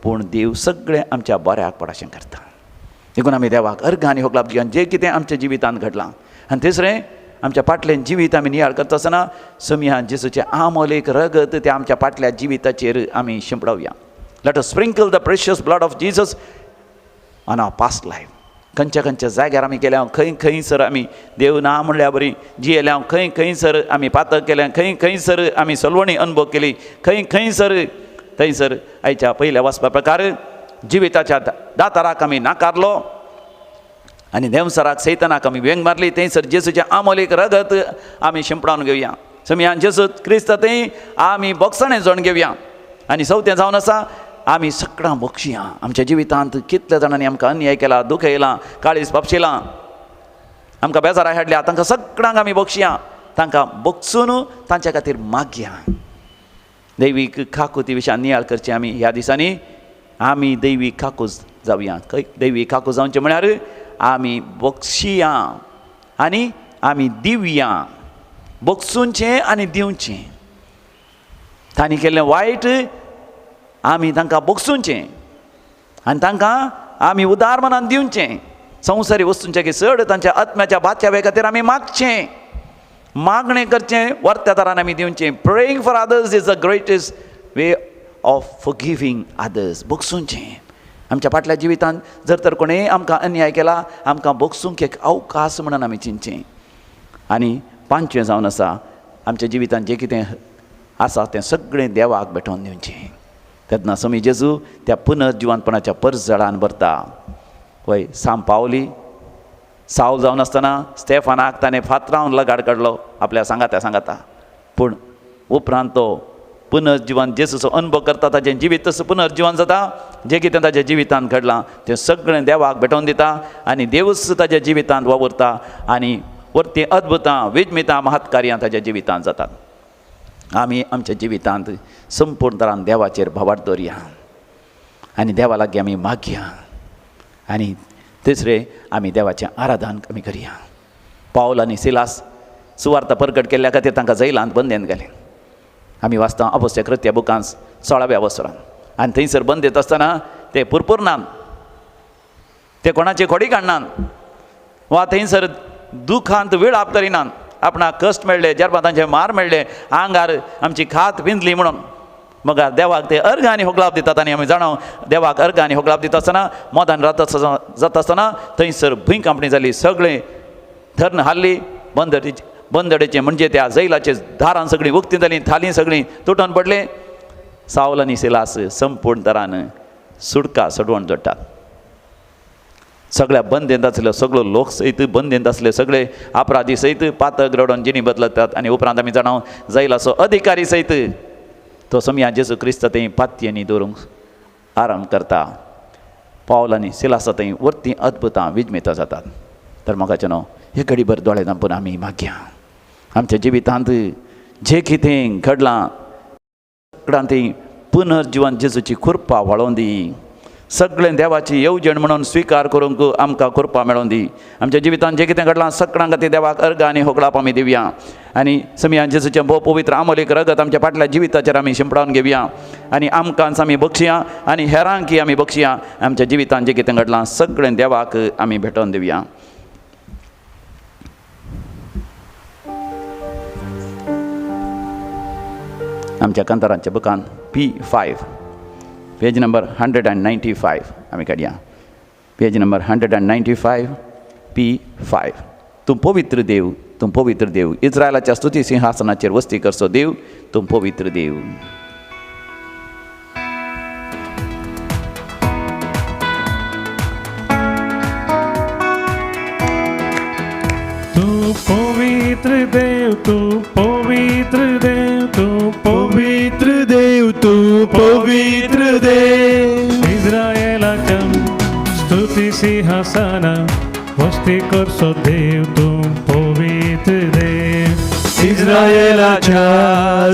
पूण देव सगळें आमच्या बऱ्याक पडाशें करता. देखून आमी देवाक अर्घ आनी होगलां दिवया जें कितें आमच्या जिवितांत घडलां. आनी तिसरें आमच्या फाटलें जिवीत आमी नियाळ करता आसतना समिया जेजूचें आमोलेक रगत तें आमच्या फाटल्या जिविताचेर आमी शिंपडोवया. Let us sprinkle the precious blood of Jesus on our past life. खंयच्या खंयच्या जाग्यार आमी गेल्या, खंय खंयसर आमी देव ना म्हणल्या बरी जियेल्या, खंय खंयसर आमी पातक केलें, खंय खंयसर आमी सलवणी अनुभव केली, खंय खंयसर थंयसर आयच्या पयल्या वचपा प्रकार जिविताच्या दाताराक आमी नाकारलो आनी देंवसराक सैतानाक आमी व्यंग मारली. थंयसर जेजूचें आमोलेक रगत आमी शिंपडावन घेवया. समियान जेजू क्रिस्त थंय आमी बोगसणें जोड घेवया. आनी चवथें जावन आसा आमी सगळां बक्षिया. आमच्या जिवितांत कितल्या जाणांनी आमकां अन्याय केला, दुख येयलां, काळीज पापशिलां, आमकां बेजारां हाडल्या, तांकां सगळ्यांक आमी बक्षिया. तांकां बक्षून तांच्या खातीर मागया. दैवीक काकूती विशयान नियाळ करची आमी ह्या दिसांनी. आमी दैवीक काकूज जावया. दैवीक काकूज जावचें म्हळ्यार आमी बक्षिया आनी आमी दिवया. बक्षुंचें आनी दिवचें. तांणी केल्लें वायट आमी तांकां बक्षुंचें आनी तांकां आमी उदार मनान दिवचें. संवसारी वस्तूंचे चड तांच्या आत्म्याच्या बादच्या खातीर आमी मागचें, मागणें करचें, वर्त्या दारान आमी दिवचें. Praying for others is the greatest way of forgiving others. बक्षुंचें. आमच्या फाटल्या जिवितांत जर तर कोणेंय आमकां अन्याय केला आमकां बक्षूंक एक अवकाश म्हणून आमी चिंतचें. आनी पांचवें जावन आसा आमच्या जिवितांत जें कितें आसा तें सगळें देवाक भेटोवन दिवचें. तेन्ना समी जेजू त्या पुनर्जिवानपणाच्या परजळान भरता. पळय साम पावली सावल जावन आसतना स्टेफानाक ताणें फातरावन लगाड काडलो आपल्या सांगाता. पूण उपरांत तो पुनर्जिवन जेजूचो अनुभव करता, ताचें जिवीत तसो पुनर्जिवन जाता. जें कितें ताच्या जिवितांत घडलां तें सगळें देवाक भेटोवन दिता आनी देवूच ताच्या जिवितांत वावुरता आनी वर्ती अद्भुतां, विजमितां, महत्कार्यां ताच्या जिवितांत जातात. आमी आमच्या जिवितांत संपूर्ण तरान देवाचेर भावार्थ दवरया आनी देवा लागीं आमी मागया. आनी तिसरें आमी देवाचें आराधन आमी करया. पावल आनी सिलास सुवार्ता प्रकट केल्ल्या खातीर तांकां जैलांत बंदेंत घालें. आमी वाचता अपोस्तल कृत्या बुकांत 16व्या वसरान. आनी थंयसर बंदेत आसतना ते पुरपुरनान, ते कोणाची खोडी काडनात वा थंयसर दुखांत विळाप करिनात. आपणाक कश्ट मेळ्ळे, जरपातांचे मार मेळ्ळे, आंगार आमची खात पिंजली म्हणून, मग देवाक ते अर्घ आनी होगलाप दितात आनी आमी जाणो देवाक अर्घ आनी होगलाप दिता आसतना मोदान जाता आसतना थंयसर भूंय कांपणी जाली सगळें धरण हाल्ली बंदडेचे म्हणजे त्या जैलाचे दारां सगळीं उक्ती जालीं थालीं सगळीं तुटून पडले सावल आनी सिलास संपूर्ण तरान सुडका सडवण जोडटात सगळ्या बंदेंत आसले सगळो लोक सयत बंदेंत आसले सगळे अपराधी सयत पातक रडोन जिणी बदलतात आनी उपरांत आमी जाणा जैलाचो अधिकारी सयत तो समया जेजू क्रिस्त थंय पातयेंनी दवरूंक आराम करता पावल आनी सिलासा थंय वर्ती अद्भुतां विजमेतां जातात तर म्हाका न्हू हे घडीभर दोळे धांपून आमी मागया आमच्या जिवितांत जे कितें घडलां थंय पुनर्जीवन जेजूची कृपा वाळोवन दी सगळें देवाची येवजण म्हणून स्विकार करूंक आमकां कृपा मेळोवन दी आमच्या जिवितांत जे कितें घडलां सगळ्यां खातीर देवाक अर्घ आनी होगलाप आमी दिवया आनी समया जेजूचें भोव पवित्र आमोलीक रगत आमच्या फाटल्या जिविताचेर आमी शिंपडावन घेवया आनी आमकांच आमी बक्षया आनी हेरांकय आमी बक्षया आमच्या जिवितांत जें कितें घडलां सगळें देवाक आमी भेटोवन दिवया आमच्या कांतारांच्या बुकान P5 पेज नंबर 195 आमी काडया पेज नंबर 195 P5 तूं पवित्र देव इस्रायलाच्या स्तुती सिंहासनाचेर वस्ती करचो देव तूं पवित्र देव तू पवित्र देव तू पवित्र देव तू पवित्र देव तू पवित्र देव इस्रायेलाच्या स्तुती सिंहासना वस्ती करचो देव तू पवित्र देव इस्रायेलाच्या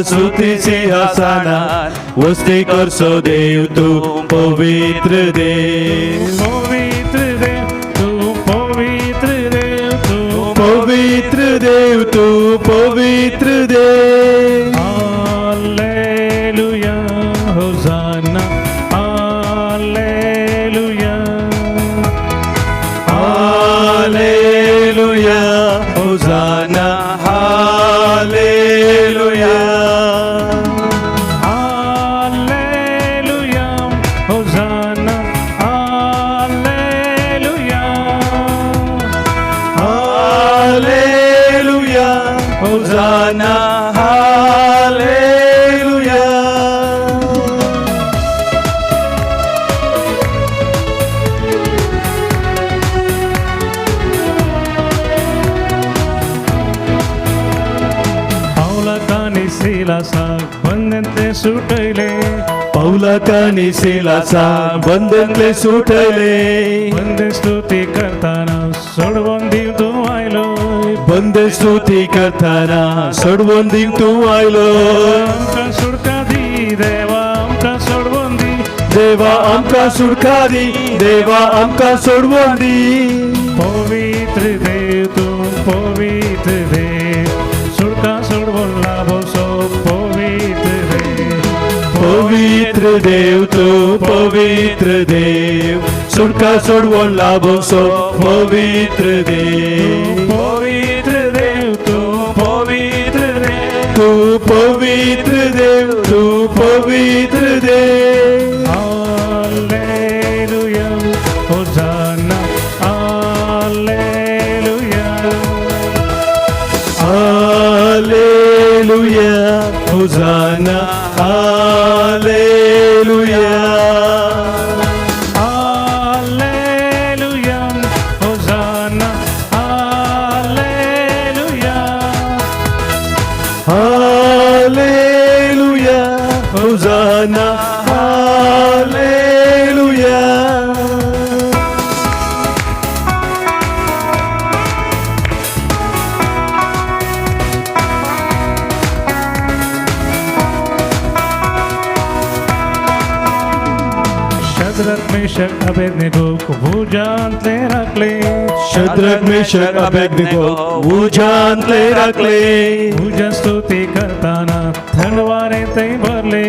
स्तुती सिंहासनार वस्ती करचो देव तू पवित्र देव पवित्र देव तू पवित्र देव तू पवित्र देव तू पवित्र देव hallelujah hosanna hallelujah hallelujah hosanna hallelujah hallelujah hosanna hallelujah hallelujah hosanna hallelujah पावलाकानी सिलासा बंधनते सुटले पौलाकानी सिलासा बंधनले सुटले बंद स्तुती करताना सोडवून दिव तू आयलो बंद स्तुती करताना सोडवून दिव तू आयलो आमकां सुटका दी देवा आमकां सोडवून दी देवा आमकां सुटका दी देवा आमकां सोडवून दी पवित्र देव तू पवित्र देव सुटका सोडवून लाभोसो पवित्र देव पवित्र देव तू पवित्र देव सुटका सोडवून लाभोसो पवित्र देव पवित्र देव तू पवित्र देव तू पवित्र देव तू पवित्र देव hallelujah hosanna hallelujah hallelujah hosanna hallelujah hallelujah hosanna hallelujah hallelujah hosanna hallelujah Shadrach Meshach Abednego भुजांतले राखले शद्रक मेशक अबेदनेगो भुजांतले राखले भुजा स्तुती करताना थंडवारे ते भरले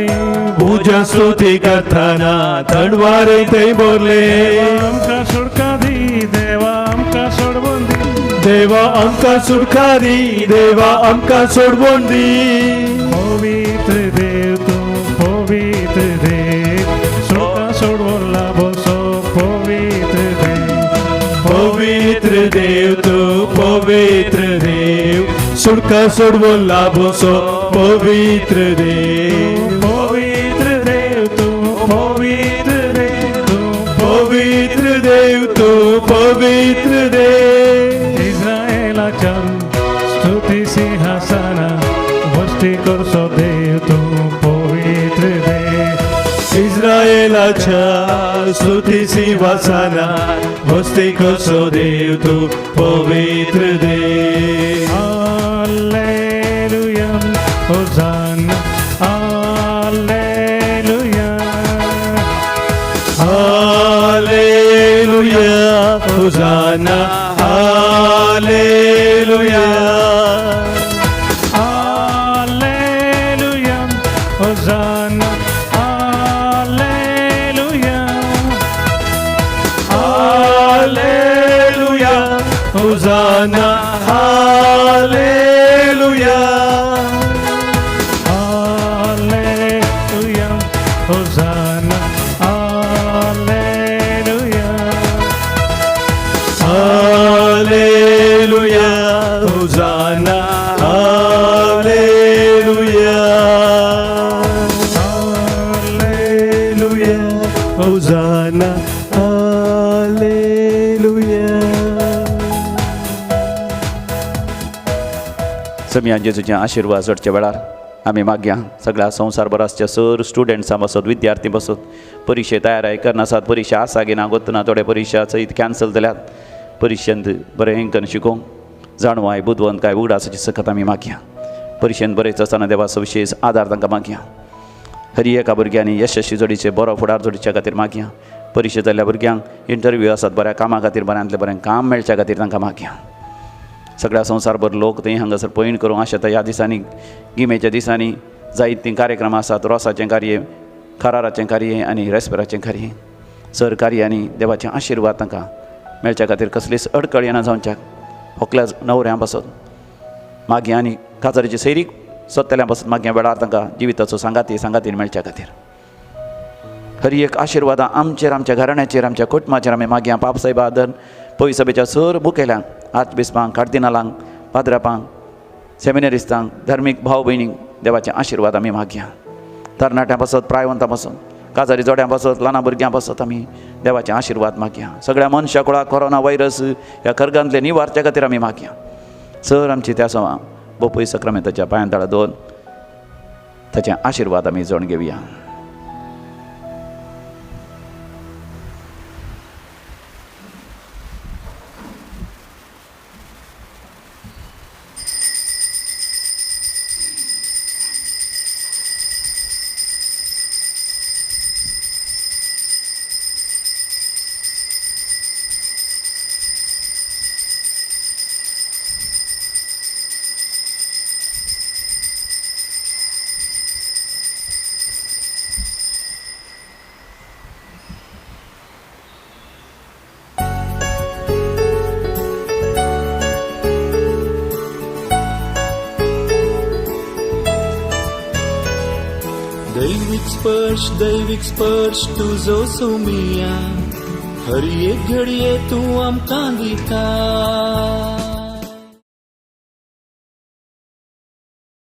भुजा स्तुती करताना थंडवारे ते भरले आमकां सुटका दी देवा आमकां सोडवून दी देवा आमकां सुटका दी देवा आमकां सोडवून दी पवित्र देव तू पवित्र पवित्र देव तू पवित्र देव सुडका सोडवो लाभोसो पवित्र देव पवित्र देव तू पवित्र देव तू पवित्र देव तू पवित्र देव इस्रायेलाच्या स्तुती सिंहासना वस्ती करसो देव तू पवित्र देव इस्रायेलाच्या स्तुती सिंहासना वस्ती करसो देव तू पवित्र देव hallelujah hosanna hallelujah hallelujah hosanna hallelujah hallelujah hosanna hallelujah hallelujah hosanna hallelujah hallelujah hosanna hallelujah hallelujah hosanna hallelujah hallelujah hosanna hallelujah समियान जेजूचे आशिर्वाद चडच्या वेळार आमी मागया सगळ्या संवसार भरासच्या सर स्टुडंट्सां बसत विद्यार्थी बसत परिक्षे तयाराय करनासात परिक्षा आसा गी ना गोत्तना थोड्या परिक्षा सयत कॅन्सल जाल्यात परिक्षेंत बरें हेंकन शिकोवंक जाणवाय बुदवंत काय उगडासाची सकत आमी मागया परिक्षेंत बरेंच आसतना देवाचो विशेश आदार तांकां मागया हरी एका भुरग्यांनी यशस्वी जोडीचे बरो फुडार जोडीच्या खातीर मागया परिक्षे जाल्ल्या भुरग्यांक इंटरव्यू आसात बऱ्या कामा खातीर बऱ्यांतलें बरें काम मेळच्या खातीर तांकां मागया सगळ्या संवसारभर लोक थंय हांगासर पयण करूंक आशेता ह्या दिसांनी गिमेच्या दिसांनी जायतीं कार्यक्रम आसात रोसाचें कार्य खराराचें कार्य आनी रेस्पेराचें कार्य सहकार्य आनी देवाचें आशिर्वाद तांकां मेळच्या खातीर कसलीच अडकळ येना जावच्याक व्हंकल्या न्हवऱ्यां बसत मागीं आनी काजारीचे सैरीक सोदतल्यां बसत मागीं वेळार तांकां जिविताचो सांगातीन मेळच्या खातीर हरी एक आशिर्वादां आमचेर आमच्या घराण्याचेर आमच्या कुटुंबाचेर आमी मागया पापसाहेब आदर पवी सभेच्या सर मुखेल्यांक आर्चबिस्पांक कार्दिनालांक पाद्रापांक सेमिनरिस्तांक धर्मीक भाव भयणींक देवाचें आशिर्वाद आमी मागया तरणाट्यां बसत प्रायवंतां बसत काजारी जोड्यां बसत ल्हान भुरग्यां बसत आमी देवाचें आशिर्वाद मागया सगळ्या मनशा कुळाक कोरोना वायरस ह्या कर्गांतले निवारच्या खातीर आमी मागया सर आमची त्या सवा बोपय सक्रामेंताच्या पांयांतळा दवरून ताचें आशिर्वाद आमी जण घेवया दैविक स्पर्श तुझो सोमिया हर एक घडये तूं आमकां दिता